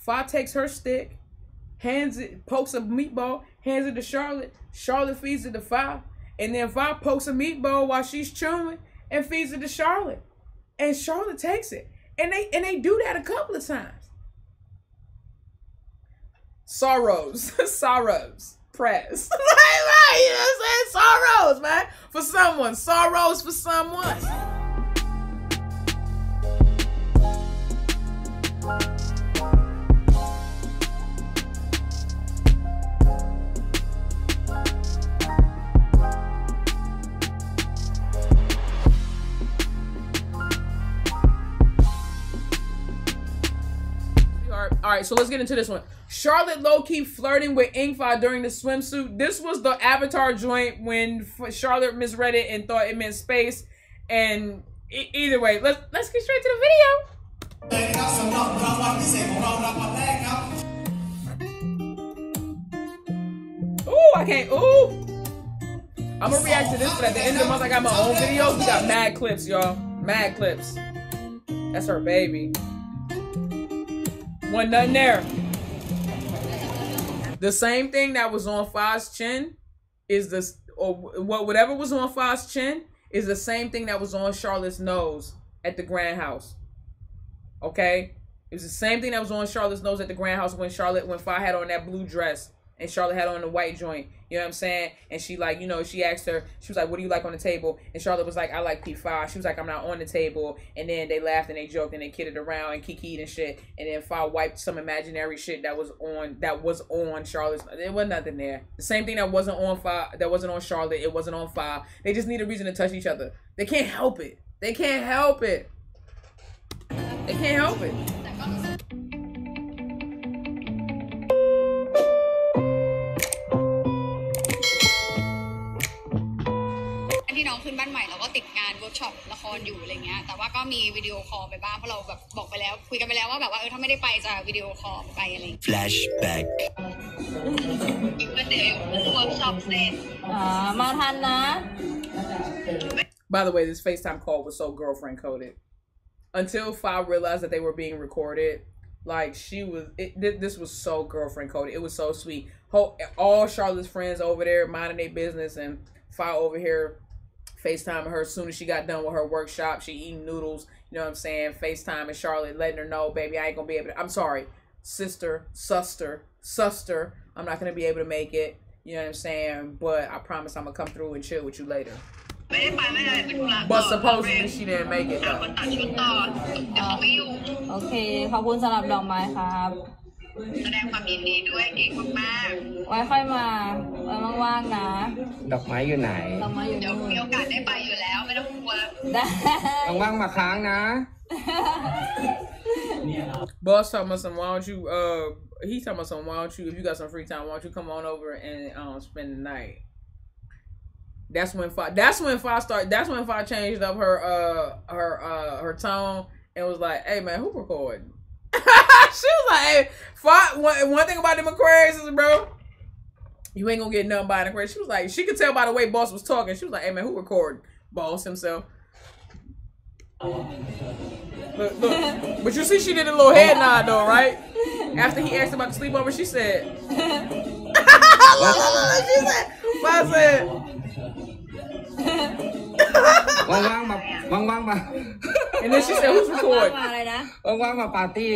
Fa takes her stick, hands it, pokes a meatball, hands it to Charlotte. Charlotte feeds it to Fa. And then Fa pokes a meatball while she's chewing and feeds it to Charlotte. And Charlotte takes it. And they do that a couple of times. Sorrows. Sorrows. Press. Right, you know what I'm saying? Sorrows, man. For someone. Sorrows for someone. All right, so let's get into this one. Charlotte low-key flirting with Ingfa during the swimsuit. This was the Avatar joint when Charlotte misread it and thought it meant space. And either way, let's get straight to the video. Ooh, I can't. Ooh. I'm gonna react to this, but at the end of the month, I got my own videos. We got mad clips, y'all. Mad clips. That's her baby. Wasn't nothing there. The same thing that was on Fa's chin is this, or whatever was on Fa's chin is the same thing that was on Charlotte's nose at the Grand House. Okay? It was the same thing that was on Charlotte's nose at the Grand House when Fa had on that blue dress and Charlotte had on the white joint. You know what I'm saying? And she like, you know, she asked her, she was like, what do you like on the table? And Charlotte was like, I like P5. She was like, I'm not on the table. And then they laughed and they joked and they kidded around and kikied and shit. And then Fa wiped some imaginary shit that was on Charlotte's. There was nothing there. The same thing that wasn't on Fa, that wasn't on Charlotte, it wasn't on Fa. They just need a reason to touch each other. They can't help it. They can't help it. They can't help it. ที่น้องขึ้นบ้านใหม่เราก็ติดงานเวิร์กช็อปละครอยู่อะไรเงี้ยแต่ว่าก็มีวิดีโอคอลไปบ้างเพราะเราแบบบอกไปแล้วคุยกันไปแล้วว่าแบบว่าถ้าไม่ได้ไปจะวิดีโอคอลไปอะไร Flashback อีกประเดี๋ยวเวิร์กช็อปเสร็จมาทันนะ By the way, this FaceTime call was so girlfriend coded. Until Fa realized that they were being recorded, like this was so girlfriend coded. It was so sweet. All Charlotte's friends over there minding their business, and Fa over here FaceTiming her as soon as she got done with her workshop. She eating noodles, you know what I'm saying? FaceTiming Charlotte, letting her know, baby, I ain't gonna be able to, I'm sorry, sister, I'm not gonna be able to make it, you know what I'm saying? But I promise I'm gonna come through and chill with you later. But supposedly she didn't make it though. Okay, ขอบคุณสำหรับดอกไม้ครับแสดงความยินดีด้วยเก่งมากๆไว้ค่อยมาไว้ว่างๆนะดอกไม้อยู่ไหนดอกไม้อยู่นู่นมีโอกาสได้ไปอยู่แล้วไม่ต้องกลัวได้ว่างๆมาค้างนะ Boss talking about some, why don't you he's talking about some, why don't you, if you got some free time, why don't you come on over and spend the night. That's when Fa changed up her tone and was like, hey man, who recording? She was like, hey, one thing about them Aquarius is, bro, you ain't gonna get nothing by an Aquarius. She was like, she could tell by the way Boss was talking. She was like, hey man, who recording? Boss himself. Look, but you see she did a little head nod though, right? After he asked about the sleepover, she said, she said, Fa said, and then she said, who's recording? ว่างๆมาปาร์ตี้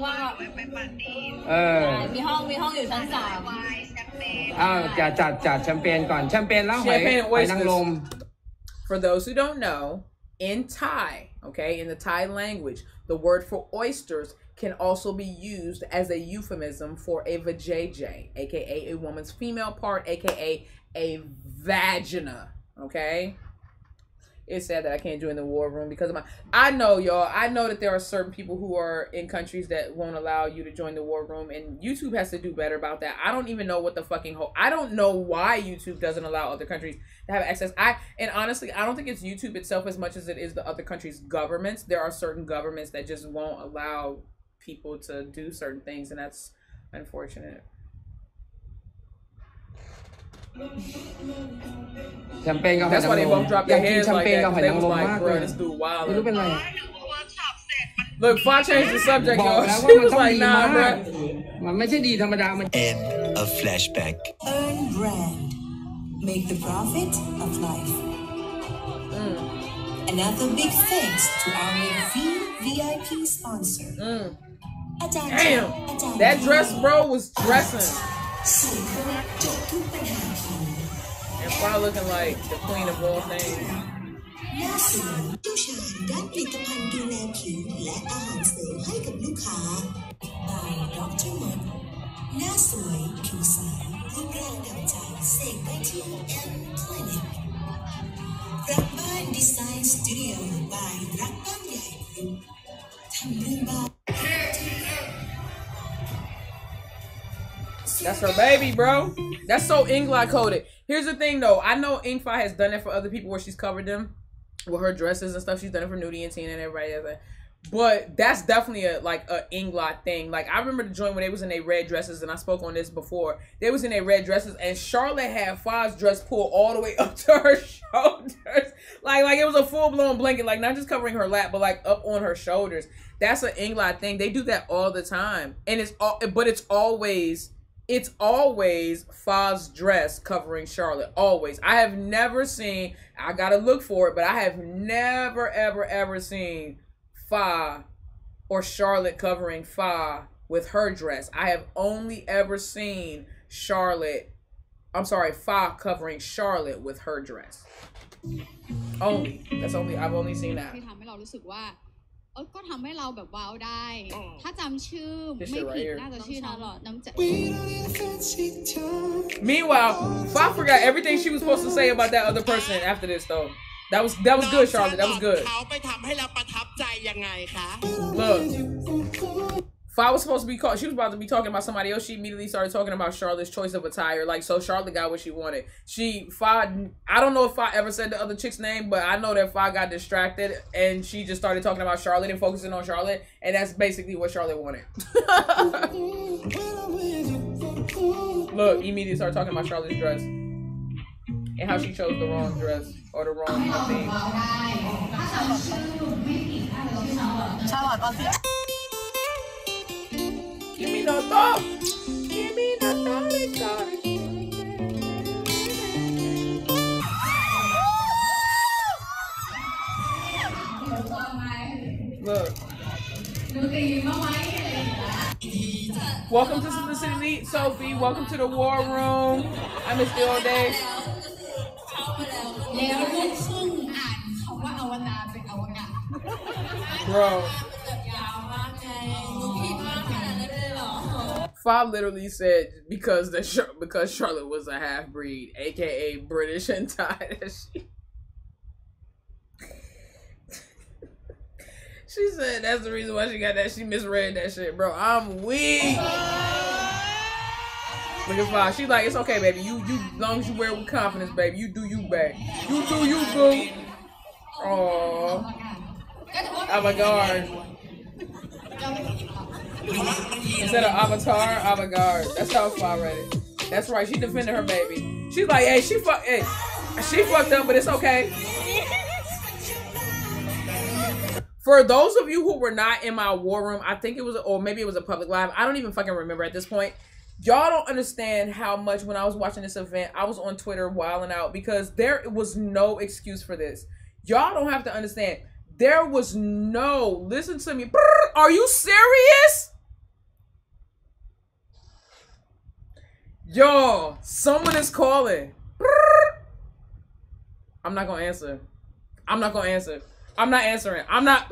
ว่างๆไปปาร์ตี้มีห้องอยู่ชั้น3จัดแชมเปญก่อนแชมเปญแล้วหอยนางรม For those who don't know, in Thai, okay, in the Thai language, the word for oysters can also be used as a euphemism for a vajayjay, aka a woman's female part, aka a vagina, okay? It's sad that I can't join the war room because of my, I know y'all, I know that there are certain people who are in countries that won't allow you to join the war room, and YouTube has to do better about that. I don't even know what the fucking I don't know why YouTube doesn't allow other countries to have access. And honestly, I don't think it's YouTube itself as much as it is the other countries' governments. There are certain governments that just won't allow people to do certain things, and that's unfortunate. แชมเปญกับหอย That's why they both dropped their heads like that. They was like, bro, this dude wild. ไม่รู้เป็นไร เวิร์กช็อปเสร็จมัน Look, Fa changed the subject, y'all. She was like, nah, bro. End of flashback. Earn brand. Make the profit of life. Another big thanks to our VIP sponsor. Damn, that dress, bro, was dressing. And Fa looking like the queen of all things. ผู้ชายด้านผลิตภัณฑ์ดูแลผิวและอาหารเสริมให้กับลูกค้า by Dr. Mud หน้าสวยผิวใสรูปร่างดั่งใจเสกได้ที่ M Clinic รักบ้านดีไซน์สตูดิโอ by รักบ้านใหญ่กรุ๊ปทำเรื่องบ้าน That's her baby, bro. That's so Englot coded. Here's the thing, though. I know Inkfi has done it for other people where she's covered them with her dresses and stuff. She's done it for Nudie and Tina and everybody else. But that's definitely a Englot thing. Like, I remember the joint when they was in their red dresses, and I spoke on this before. They was in their red dresses, and Charlotte had Fa's dress pulled all the way up to her shoulders. Like it was a full-blown blanket, like not just covering her lap, but like up on her shoulders. That's an Englot thing. They do that all the time. And it's always Fa's dress covering Charlotte. Always. I have never seen, I gotta look for it, but I have never, ever seen Fa or Charlotte covering Fa with her dress. I have only ever seen Fa covering Charlotte with her dress. Only. I've only seen that. ก็ทำให้เราแบบว้าวได้ถ้าจำชื่อไม่ผิดน่าจะชื่อน้องน้ำใจ Meanwhile, Fa forgot everything she was supposed to say about that other person after this, though. That was good, Charlotte. That was good. Look, Fa was supposed to be called. She was about to be talking about somebody else. She immediately started talking about Charlotte's choice of attire. Like, so Charlotte got what she wanted. I don't know if Fa ever said the other chick's name, but I know that Fa got distracted and she just started talking about Charlotte and focusing on Charlotte, and that's basically what Charlotte wanted. Look, immediately started talking about Charlotte's dress and how she chose the wrong dress or the wrong thing. Give me no thought. Give me no thought. Look. Welcome to Simplicity, Sophie. Welcome to the war room. I missed you all day. Bro. Fa literally said because Charlotte was a half-breed, aka British and Thai. She said that's the reason why she got that. She misread that shit, bro. I'm weak. Look at Fa. She's like, it's okay, baby. You as long as you wear it with confidence, baby. You do you, babe. You do you, boo. Aww. Avant-garde. Instead of avatar, avant-garde. That's how Fa read it. That's right. She defended her baby. She's like, hey, she fucked up, but it's okay. For those of you who were not in my war room, I think it was, or maybe it was a public live. I don't even fucking remember at this point. Y'all don't understand how much when I was watching this event, I was on Twitter wilding out because there was no excuse for this. Y'all don't have to understand. There was no, listen to me. Are you serious? Y'all, someone is calling. I'm not gonna answer. I'm not gonna answer. I'm not answering. I'm not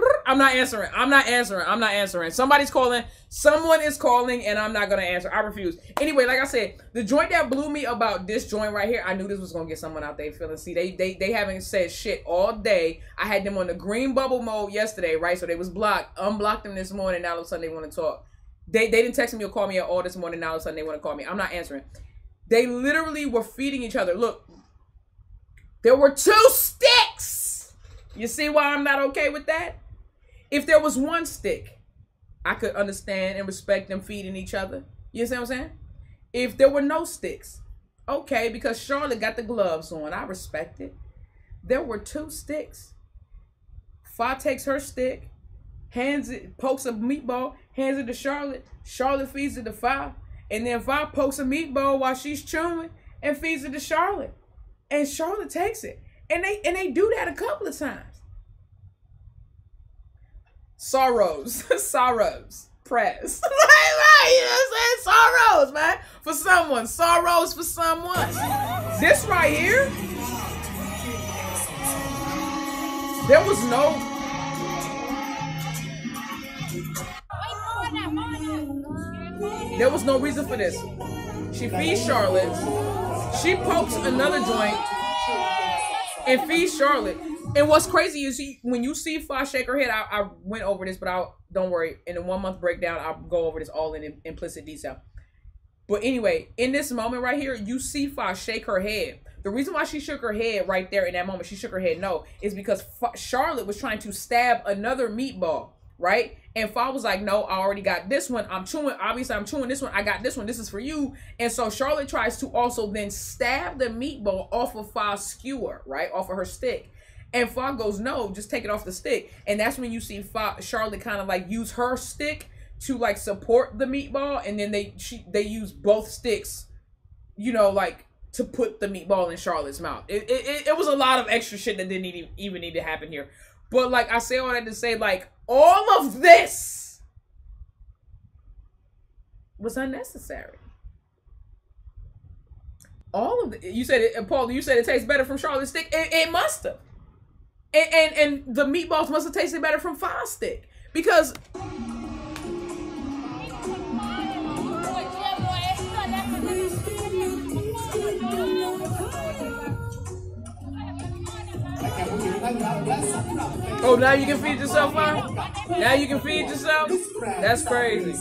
answering. I'm not answering. I'm not answering. Somebody's calling. Someone is calling and I'm not going to answer. I refuse. Anyway, like I said, the joint that blew me about this joint right here, I knew this was going to get someone out there feeling. See, they haven't said shit all day. I had them on the green bubble mode yesterday, right? So they was blocked. Unblocked them this morning. Now all of a sudden they want to talk. They didn't text me or call me at all this morning. Now all of a sudden they want to call me. I'm not answering. They literally were feeding each other. Look, there were 2 sticks. You see why I'm not okay with that? If there was 1 stick, I could understand and respect them feeding each other. You see what I'm saying? If there were no sticks, okay, because Charlotte got the gloves on. I respect it. There were 2 sticks. Fa takes her stick, pokes a meatball, hands it to Charlotte. Charlotte feeds it to Fa. And then Fa pokes a meatball while she's chewing and feeds it to Charlotte. And Charlotte takes it. And they do that a couple of times. Sorrows. Press. Right, you know what I'm saying? Sorrows, man. For someone. Sorrows for someone. This right here. There was no... There was no reason for this. She feeds Charlotte. She pokes another joint and feeds Charlotte. And what's crazy is when you see Fa shake her head, I went over this, but don't worry. In the 1 month breakdown, I'll go over this all in implicit detail. But anyway, in this moment right here, you see Fa shake her head. The reason why she shook her head right there in that moment, she shook her head no, is because Charlotte was trying to stab another meatball, right? And Fa was like, no, I already got this one. I'm chewing. Obviously, I'm chewing this one. I got this one. This is for you. And so Charlotte tries to also then stab the meatball off of Fa's skewer, right? Off of her stick. And Fa goes, no, just take it off the stick. And that's when you see Charlotte kind of like use her stick to like support the meatball. And then they use both sticks, you know, like to put the meatball in Charlotte's mouth. It was a lot of extra shit that didn't even need to happen here. But like I say all that to say, like, all of this was unnecessary. All of it. You said it, Paul, you said it tastes better from Charlotte's stick. It must have. And the meatballs must have tasted better from Fa's stick. Because oh, now you can feed yourself, Fa? Now you can feed yourself? That's crazy.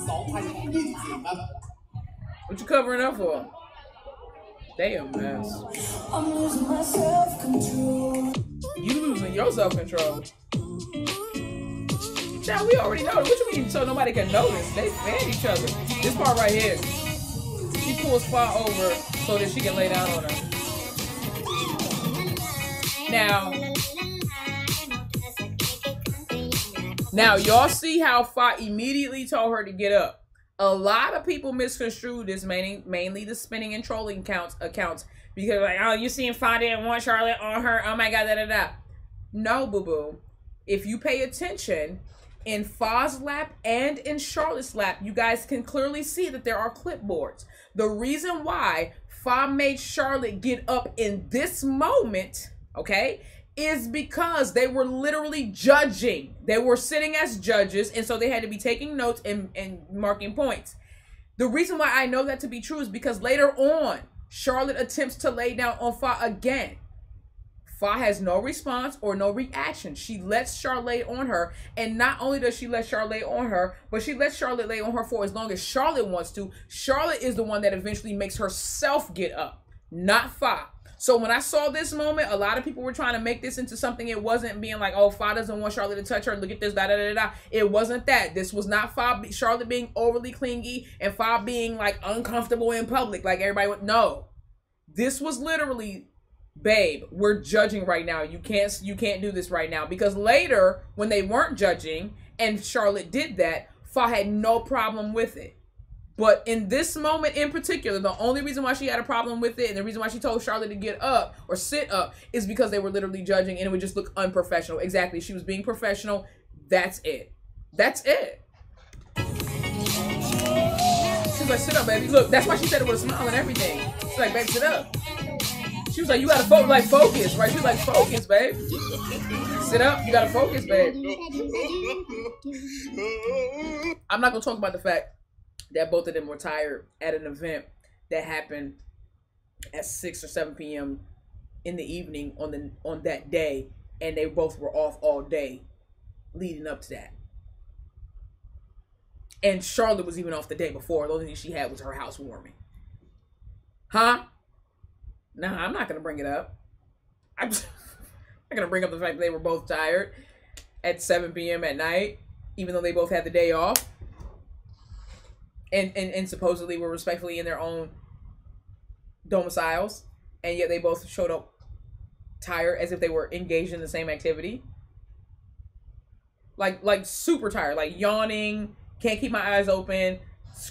What you covering up for? They a mess. I'm losing my self-control. You losing your self-control. Now we already know. What you mean so nobody can notice? They fan each other. This part right here. She pulls Fa over so that she can lay down on her. Now y'all see how Fa immediately told her to get up. A lot of people misconstrued this, mainly the spinning and trolling accounts because like, oh, you seen Fa didn't want Charlotte on her. Oh my God, da. No, boo-boo. If you pay attention, in Fa's lap and in Charlotte's lap, you guys can clearly see that there are clipboards. The reason why Fa made Charlotte get up in this moment, okay, is because they were literally judging. They were sitting as judges, and so they had to be taking notes and marking points. The reason why I know that to be true is because later on, Charlotte attempts to lay down on Fa again. Fa has no response or no reaction. She lets Charlotte lay on her, and not only does she let Charlotte lay on her, but she lets Charlotte lay on her for as long as Charlotte wants to. Charlotte is the one that eventually makes herself get up, not Fa. So when I saw this moment, a lot of people were trying to make this into something it wasn't, being like, oh, Fa doesn't want Charlotte to touch her. Look at this, da-da-da-da. It wasn't that. This was not Charlotte being overly clingy and Fa being like uncomfortable in public like everybody would. No. This was literally, babe, we're judging right now. You can't do this right now. Because later, when they weren't judging and Charlotte did that, Fa had no problem with it. But in this moment in particular, the only reason why she had a problem with it and the reason why she told Charlotte to get up or sit up is because they were literally judging and it would just look unprofessional. Exactly. She was being professional. That's it. That's it. She was like, sit up, baby. Look, that's why she said it with a smile and everything. She's like, babe, sit up. She was like, you gotta focus, right? She was like, focus, babe. Sit up. You gotta focus, babe. I'm not gonna talk about the fact that both of them were tired at an event that happened at 6 or 7 p.m. in the evening on that day, and they both were off all day leading up to that. And Charlotte was even off the day before. The only thing she had was her housewarming. Huh? Nah, I'm not gonna bring it up. I'm not gonna bring up the fact that they were both tired at 7 p.m. at night, even though they both had the day off. And supposedly were respectfully in their own domiciles, and yet they both showed up tired as if they were engaged in the same activity. like super tired, like yawning, can't keep my eyes open,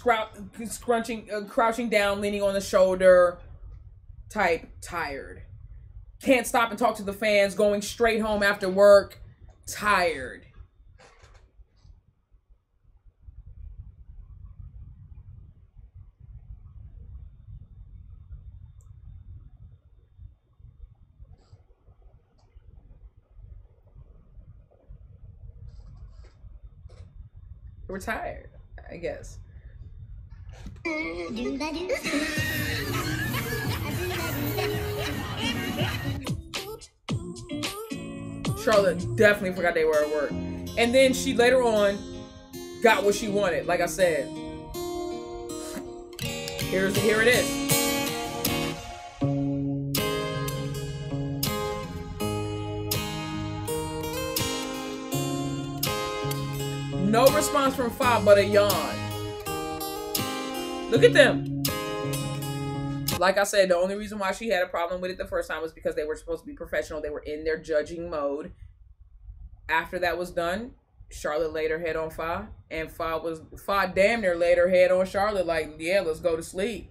crouching down, leaning on the shoulder, type tired. Can't stop and talk to the fans, going straight home after work, tired. We're tired, I guess. Charlotte definitely forgot they were at work. And then she later on got what she wanted, like I said. Here it is. No response from Fa but a yawn. Look at them. Like I said, the only reason why she had a problem with it the first time was because they were supposed to be professional. They were in their judging mode. After that was done, Charlotte laid her head on Fa, and Fa damn near laid her head on Charlotte, like, yeah, let's go to sleep.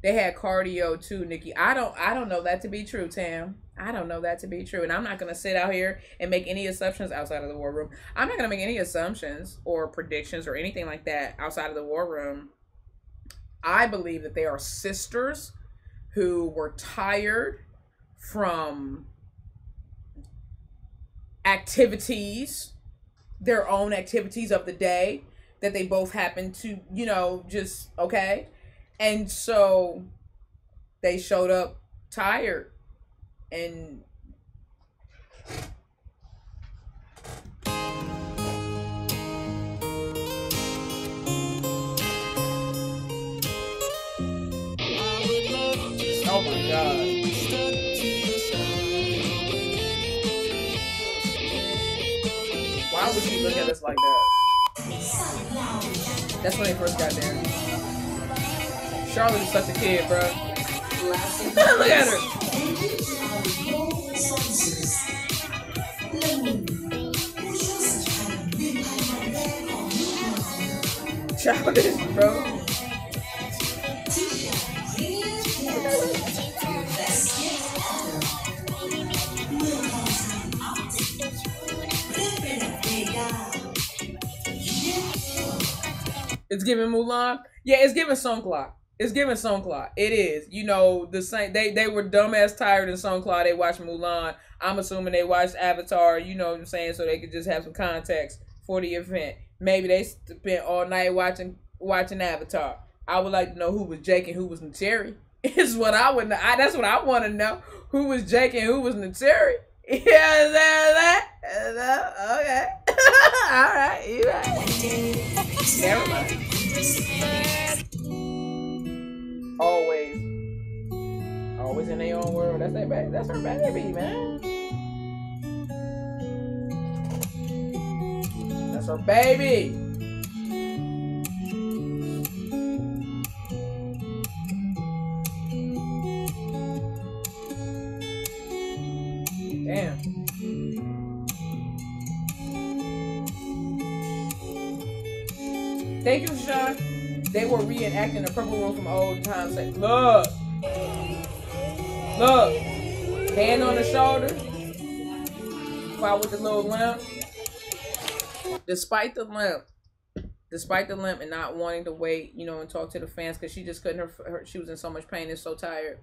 They had cardio too, Nikki. I don't know that to be true, Tam. I don't know that to be true. And I'm not going to sit out here and make any assumptions outside of the war room. I'm not going to make any assumptions or predictions or anything like that outside of the war room. I believe that they are sisters who were tired from activities, their own activities of the day, that they both happened to, you know, just, okay. And so they showed up tired. And oh my God. Why would she look at us like that? That's when they first got there. Charlotte is such a kid, bro. Look at her. Childish, bro. It's giving Mulan. Yeah, it's giving Songkla. It's giving Songkla. It is. You know, the same. They were dumbass tired in Songkla. They watched Mulan. I'm assuming they watched Avatar. You know what I'm saying? So they could just have some context for the event. Maybe they spent all night watching Avatar. I would like to know who was Jake and who was Neytiri. Is what I would know. That's what I want to know. Who was Jake and who was Neytiri? Yeah, that? Okay. All right, you right. Never mind. Always in their own world. That's their baby. That's her baby, man. That's her baby. Damn. Thank you, Sean. They were reenacting the Purple Room from old times. Like, look, hand on the shoulder, fight with the little limp. Despite the limp and not wanting to wait, you know, and talk to the fans because she just couldn't. She was in so much pain and so tired.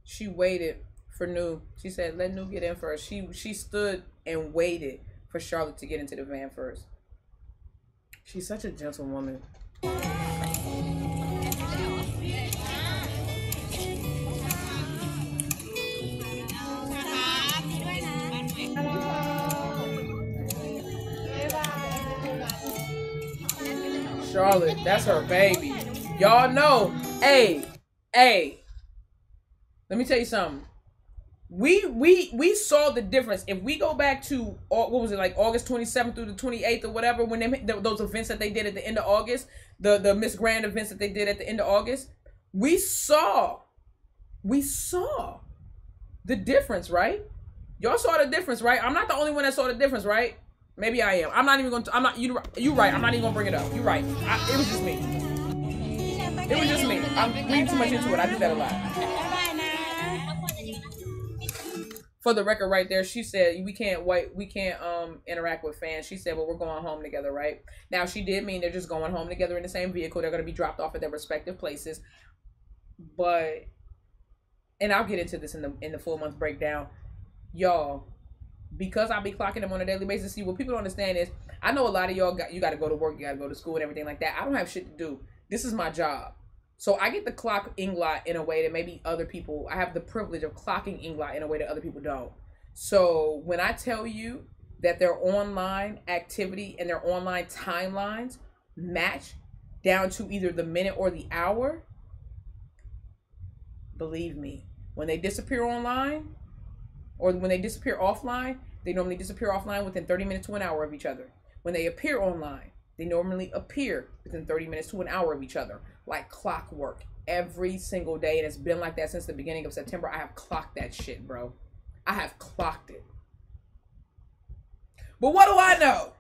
She waited for Nu. She said, "Let Nu get in first." She stood and waited for Charlotte to get into the van first. She's such a gentle woman. Charlotte, that's her baby. Y'all know. Hey. Let me tell you something. We saw the difference. If we go back to, what was it, like August 27th through the 28th or whatever, when those events that they did at the end of August, the Miss Grand events that they did at the end of August, we saw the difference, right? Y'all saw the difference, right? I'm not the only one that saw the difference, right? Maybe I am. I'm not even going to. I'm not. You right. I'm not even going to bring it up. You right. It was just me. It was just me. I'm reading too much into it. I do that a lot. For the record, right there, she said we can't interact with fans. She said, well, we're going home together, right? Now, she did mean they're just going home together in the same vehicle. They're going to be dropped off at their respective places. But, and I'll get into this in the full month breakdown, y'all. Because I be clocking them on a daily basis. See, what people don't understand is, I know a lot of y'all got to go to work, you got to go to school and everything like that. I don't have shit to do. This is my job. So I get to clock Englot in a way that maybe other people, I have the privilege of clocking Englot in a way that other people don't. So when I tell you that their online activity and their online timelines match down to either the minute or the hour, believe me, when they disappear online or when they disappear offline, they normally disappear offline within 30 minutes to an hour of each other. When they appear online, they normally appear within 30 minutes to an hour of each other, like clockwork, every single day. And it's been like that since the beginning of September. I have clocked that shit, bro. I have clocked it. But what do I know?